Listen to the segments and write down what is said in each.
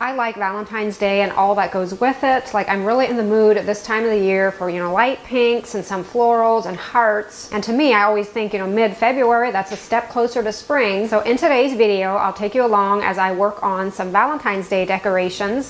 I like Valentine's Day and all that goes with it. Like, I'm really in the mood at this time of the year for, light pinks and some florals and hearts. And to me, I always think, mid-February, that's a step closer to spring. So in today's video, I'll take you along as I work on some Valentine's Day decorations.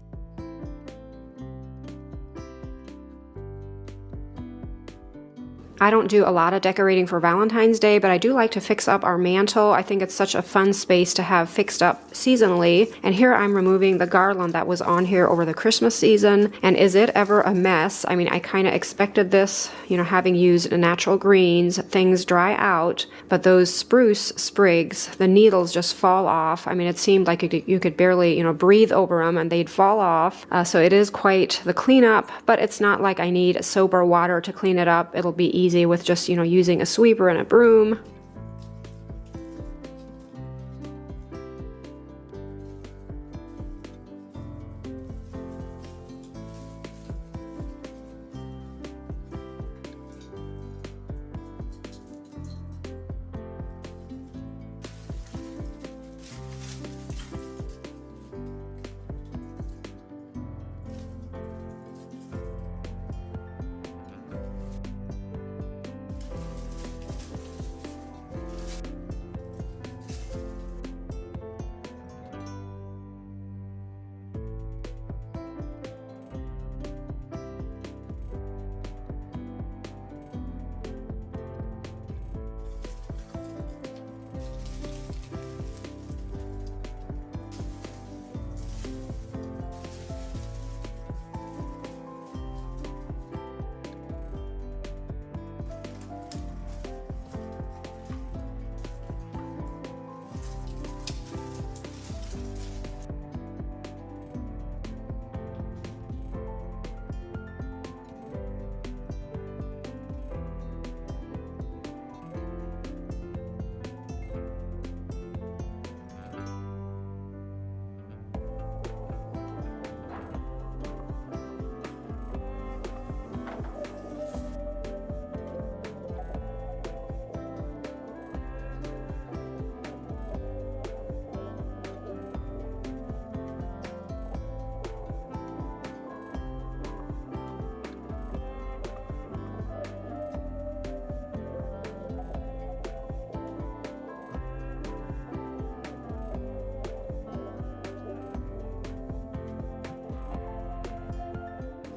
I don't do a lot of decorating for Valentine's Day, but I do like to fix up our mantle. I think it's such a fun space to have fixed up seasonally. And here I'm removing the garland that was on here over the Christmas season. And is it ever a mess? I mean, I kind of expected this, having used natural greens, things dry out, but those spruce sprigs, the needles just fall off. I mean, it seemed like you could barely, breathe over them and they'd fall off. So it is quite the cleanup, but it's not like I need soap or water to clean it up. It'll be easy with just, using a sweeper and a broom.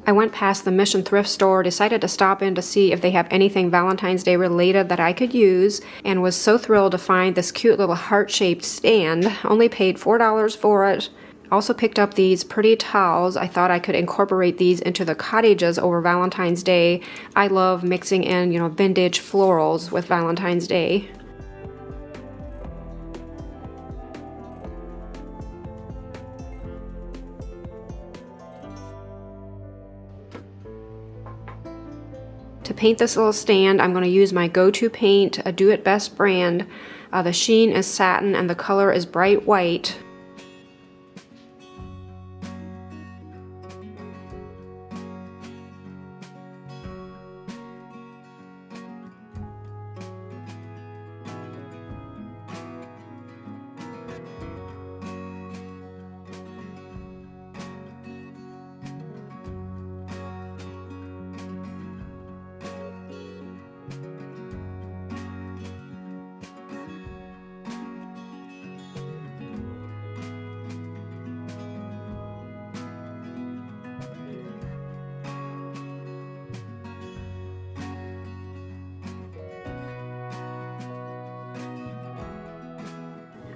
I went past the Mission thrift store, decided to stop in to see if they have anything Valentine's Day related that I could use, and was so thrilled to find this cute little heart-shaped stand. Only paid $4 for it. Also picked up these pretty towels. I thought I could incorporate these into the cottages over Valentine's Day. I love mixing in, vintage florals with Valentine's Day. To paint this little stand, I'm going to use my go-to paint, a Do It Best brand. The sheen is satin and the color is bright white.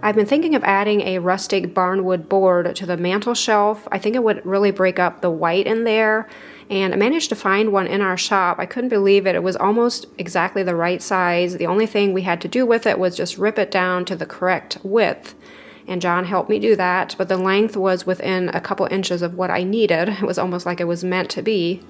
I've been thinking of adding a rustic barnwood board to the mantel shelf. I think it would really break up the white in there. And I managed to find one in our shop. I couldn't believe it. It was almost exactly the right size. The only thing we had to do with it was just rip it down to the correct width. And John helped me do that, but the length was within a couple inches of what I needed. It was almost like it was meant to be.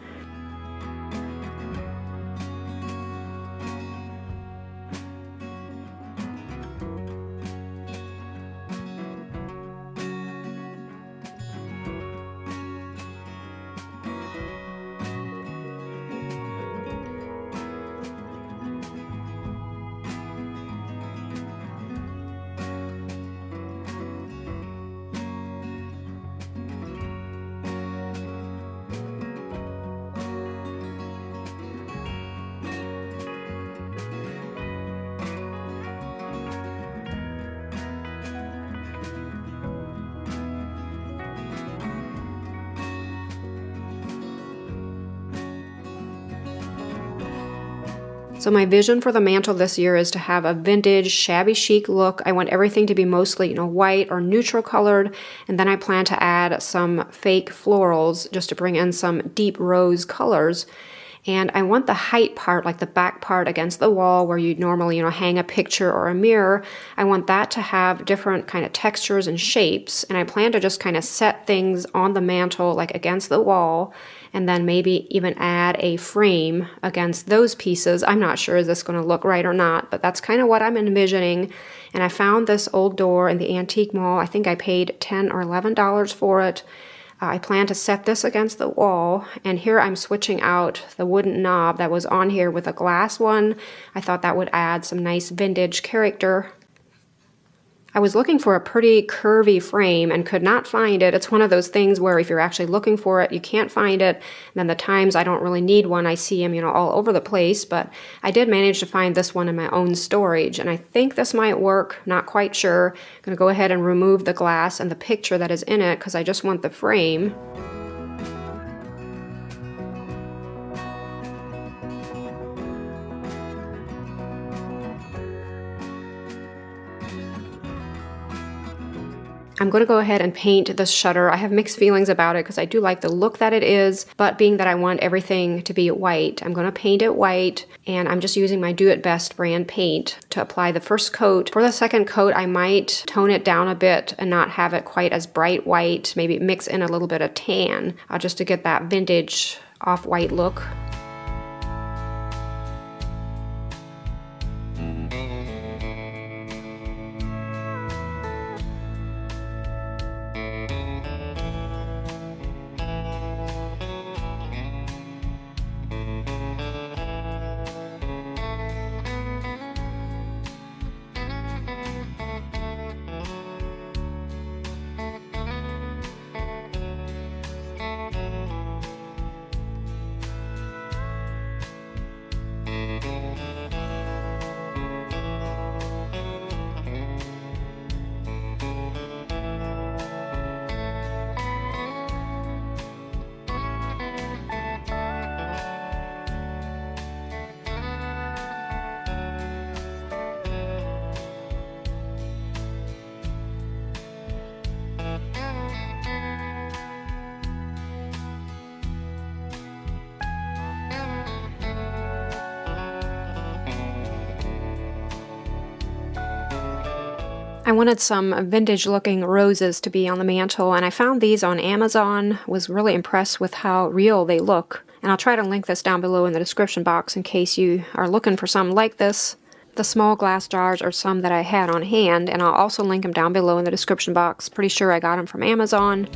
So my vision for the mantle this year is to have a vintage, shabby chic look. I want everything to be mostly, white or neutral colored, and then I plan to add some fake florals just to bring in some deep rose colors. And I want the height part, like the back part against the wall where you'd normally, hang a picture or a mirror. I want that to have different kind of textures and shapes. And I plan to just kind of set things on the mantle, like against the wall, and then maybe even add a frame against those pieces. I'm not sure is this going to look right or not, but that's kind of what I'm envisioning. And I found this old door in the antique mall. I think I paid $10 or $11 for it. I plan to set this against the wall, and here I'm switching out the wooden knob that was on here with a glass one. I thought that would add some nice vintage character. I was looking for a pretty curvy frame and could not find it. It's one of those things where if you're actually looking for it, you can't find it. And then the times I don't really need one, I see them, all over the place. But I did manage to find this one in my own storage, and I think this might work. Not quite sure. I'm going to go ahead and remove the glass and the picture that is in it because I just want the frame. I'm going to go ahead and paint this shutter. I have mixed feelings about it because I do like the look that it is, but being that I want everything to be white, I'm going to paint it white, and I'm just using my Do It Best brand paint to apply the first coat. For the second coat, I might tone it down a bit and not have it quite as bright white, maybe mix in a little bit of tan, just to get that vintage off-white look. I wanted some vintage looking roses to be on the mantle, and I found these on Amazon. Was really impressed with how real they look. And I'll try to link this down below in the description box in case you are looking for something like this. The small glass jars are some that I had on hand, and I'll also link them down below in the description box. Pretty sure I got them from Amazon.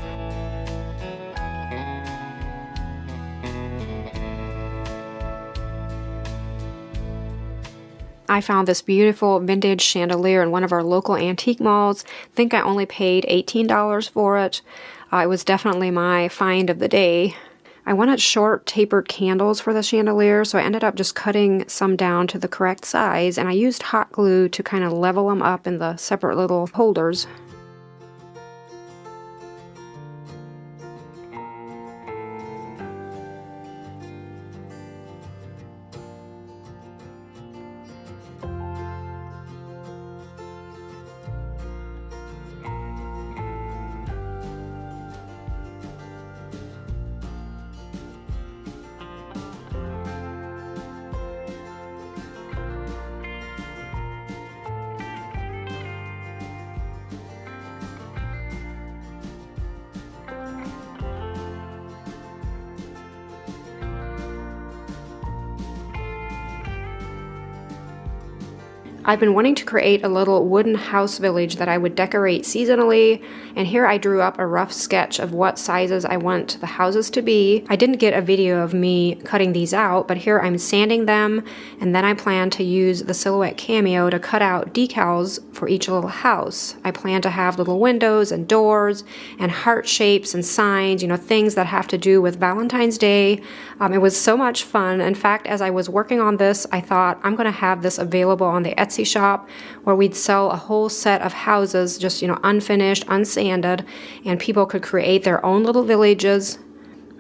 I found this beautiful vintage chandelier in one of our local antique malls. I think I only paid $18 for it. It was definitely my find of the day. I wanted short tapered candles for the chandelier, so I ended up just cutting some down to the correct size, and I used hot glue to kind of level them up in the separate little holders. I've been wanting to create a little wooden house village that I would decorate seasonally, and here I drew up a rough sketch of what sizes I want the houses to be. I didn't get a video of me cutting these out, but here I'm sanding them, and then I plan to use the Silhouette Cameo to cut out decals for each little house. I plan to have little windows and doors and heart shapes and signs, things that have to do with Valentine's Day. It was so much fun. In fact, as I was working on this, I thought I'm going to have this available on the Etsy shop where we'd sell a whole set of houses, just, unfinished, unsanded, and people could create their own little villages.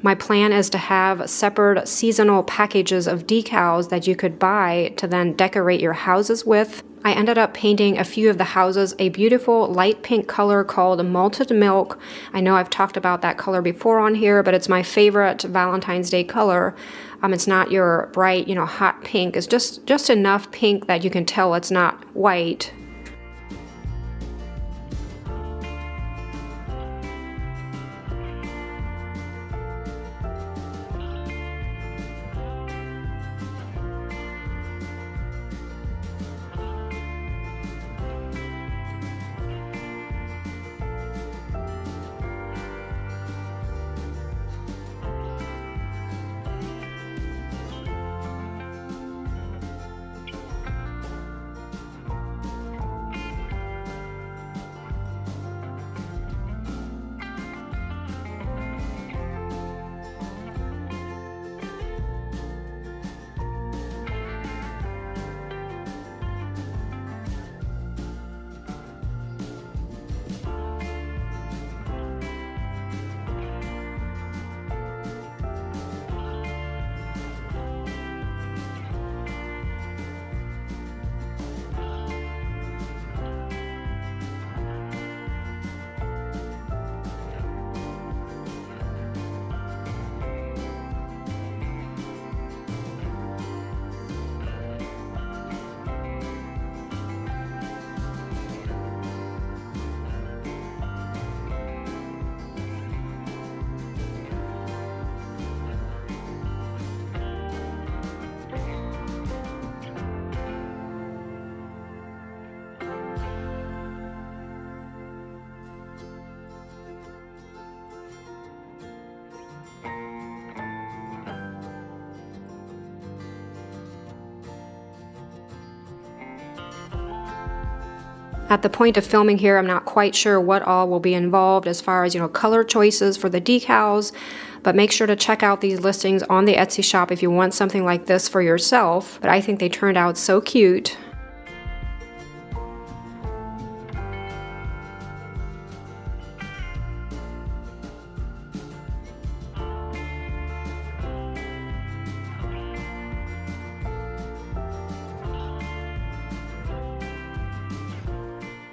My plan is to have separate seasonal packages of decals that you could buy to then decorate your houses with. I ended up painting a few of the houses a beautiful light pink color called Malted Milk. I know I've talked about that color before on here, but it's my favorite Valentine's Day color. It's not your bright, hot pink. It's just enough pink that you can tell it's not white. At the point of filming here, I'm not quite sure what all will be involved as far as, color choices for the decals, but make sure to check out these listings on the Etsy shop if you want something like this for yourself. But I think they turned out so cute.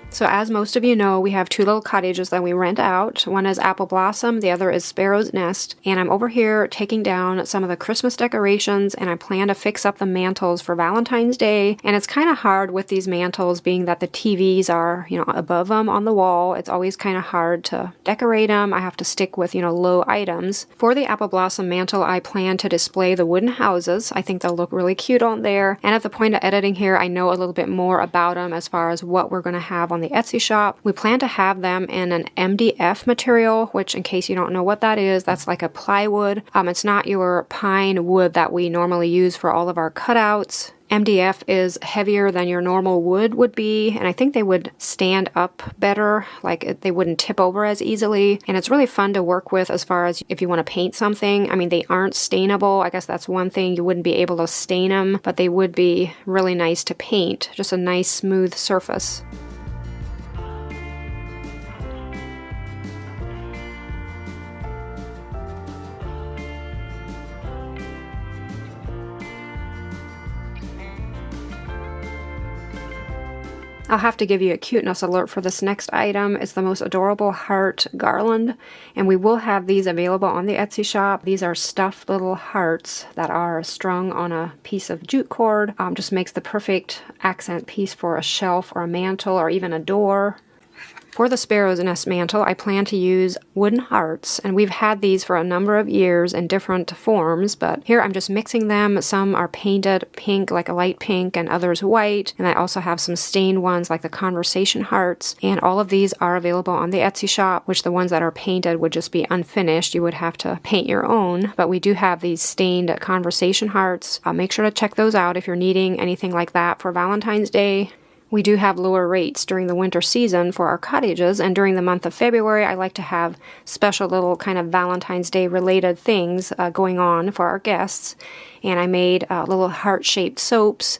So as most of you know, we have two little cottages that we rent out. One is Apple Blossom, the other is Sparrow's Nest. And I'm over here taking down some of the Christmas decorations, and I plan to fix up the mantels for Valentine's Day. And it's kind of hard with these mantels being that the TVs are, above them on the wall. It's always kind of hard to decorate them. I have to stick with, low items. For the Apple Blossom mantel, I plan to display the wooden houses. I think they'll look really cute on there. And at the point of editing here, I know a little bit more about them as far as what we're going to have on the Etsy shop. We plan to have them in an MDF material, which in case you don't know what that is, that's like a plywood. It's not your pine wood that we normally use for all of our cutouts. MDF is heavier than your normal wood would be, and I think they would stand up better, like they wouldn't tip over as easily. And it's really fun to work with as far as if you want to paint something. I mean, they aren't stainable. I guess that's one thing. You wouldn't be able to stain them, but they would be really nice to paint. Just a nice smooth surface. I'll have to give you a cuteness alert for this next item. It's the most adorable heart garland, and we will have these available on the Etsy shop. These are stuffed little hearts that are strung on a piece of jute cord. Just makes the perfect accent piece for a shelf or a mantle or even a door. For the Sparrow's Nest mantle, I plan to use wooden hearts, and we've had these for a number of years in different forms, but here I'm just mixing them. Some are painted pink, like a light pink, and others white, and I also have some stained ones like the Conversation hearts, and all of these are available on the Etsy shop, which the ones that are painted would just be unfinished. You would have to paint your own, but we do have these stained Conversation hearts. Make sure to check those out if you're needing anything like that for Valentine's Day. We do have lower rates during the winter season for our cottages, and during the month of February, I like to have special little kind of Valentine's Day related things going on for our guests. And I made little heart-shaped soaps,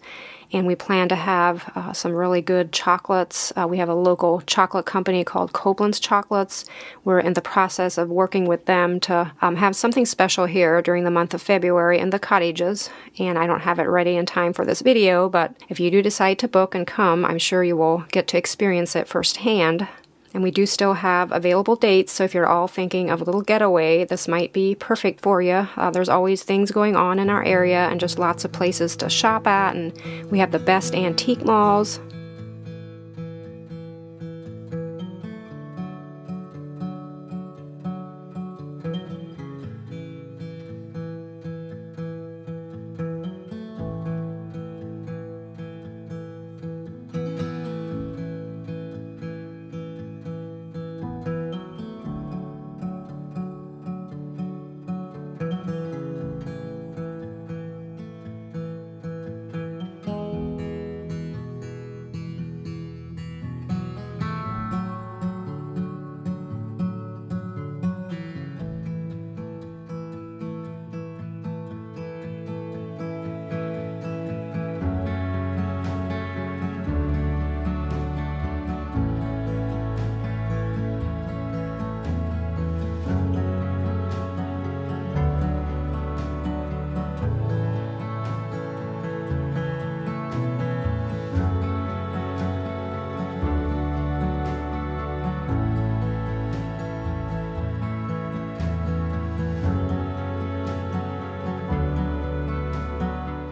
and we plan to have some really good chocolates. We have a local chocolate company called Copeland's Chocolates. We're in the process of working with them to have something special here during the month of February in the cottages, and I don't have it ready in time for this video, but if you do decide to book and come, I'm sure you will get to experience it firsthand. And we do still have available dates, so if you're all thinking of a little getaway, this might be perfect for you. There's always things going on in our area and just lots of places to shop at, and we have the best antique malls.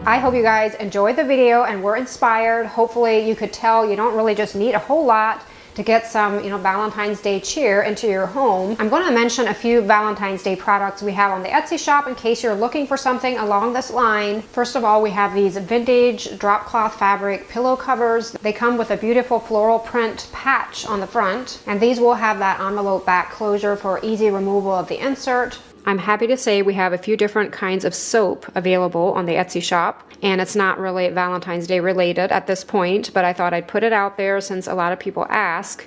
I hope you guys enjoyed the video and were inspired. Hopefully you could tell you don't really just need a whole lot to get some, Valentine's Day cheer into your home. I'm going to mention a few Valentine's Day products we have on the Etsy shop in case you're looking for something along this line. First of all, we have these vintage drop cloth fabric pillow covers. They come with a beautiful floral print patch on the front, and these will have that envelope back closure for easy removal of the insert. I'm happy to say we have a few different kinds of soap available on the Etsy shop, and it's not really Valentine's Day related at this point, but I thought I'd put it out there since a lot of people ask.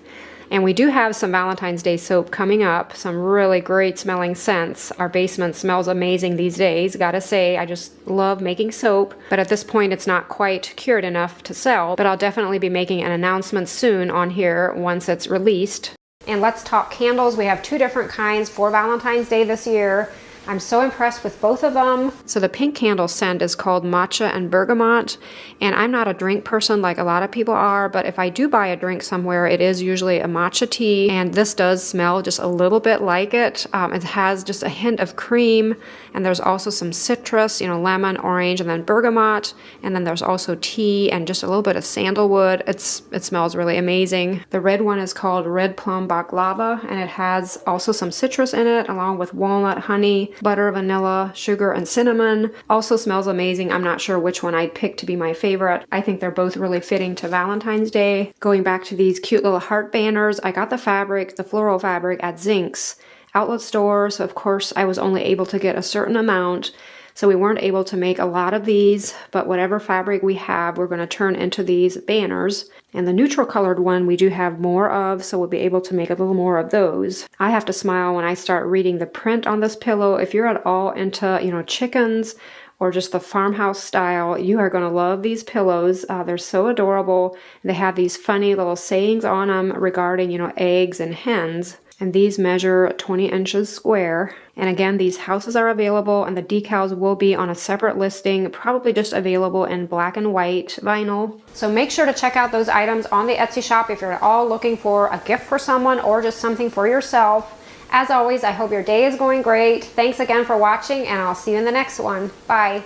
And we do have some Valentine's Day soap coming up, some really great smelling scents. Our basement smells amazing these days, gotta say. I just love making soap, but at this point it's not quite cured enough to sell, but I'll definitely be making an announcement soon on here once it's released. And let's talk candles. We have two different kinds for Valentine's Day this year. I'm so impressed with both of them. So the pink candle scent is called Matcha and Bergamot, and I'm not a drink person like a lot of people are, but if I do buy a drink somewhere, it is usually a matcha tea, and this does smell just a little bit like it. It has just a hint of cream, and there's also some citrus, lemon, orange, and then bergamot, and then there's also tea and just a little bit of sandalwood. It smells really amazing. The red one is called Red Plum Baklava, and it has also some citrus in it, along with walnut, honey, butter, vanilla, sugar, and cinnamon. Also smells amazing. I'm not sure which one I'd pick to be my favorite. I think they're both really fitting to Valentine's Day. Going back to these cute little heart banners, I got the fabric, the floral fabric, at Zink's outlet store, so of course I was only able to get a certain amount. So we weren't able to make a lot of these, but whatever fabric we have, we're going to turn into these banners. And the neutral colored one we do have more of, so we'll be able to make a little more of those. I have to smile when I start reading the print on this pillow. If you're at all into, chickens or just the farmhouse style, you are going to love these pillows. They're so adorable. They have these funny little sayings on them regarding, eggs and hens. And these measure 20 inches square. And again, these houses are available, and the decals will be on a separate listing, probably just available in black and white vinyl. So make sure to check out those items on the Etsy shop if you're at all looking for a gift for someone or just something for yourself. As always, I hope your day is going great. Thanks again for watching, and I'll see you in the next one. Bye.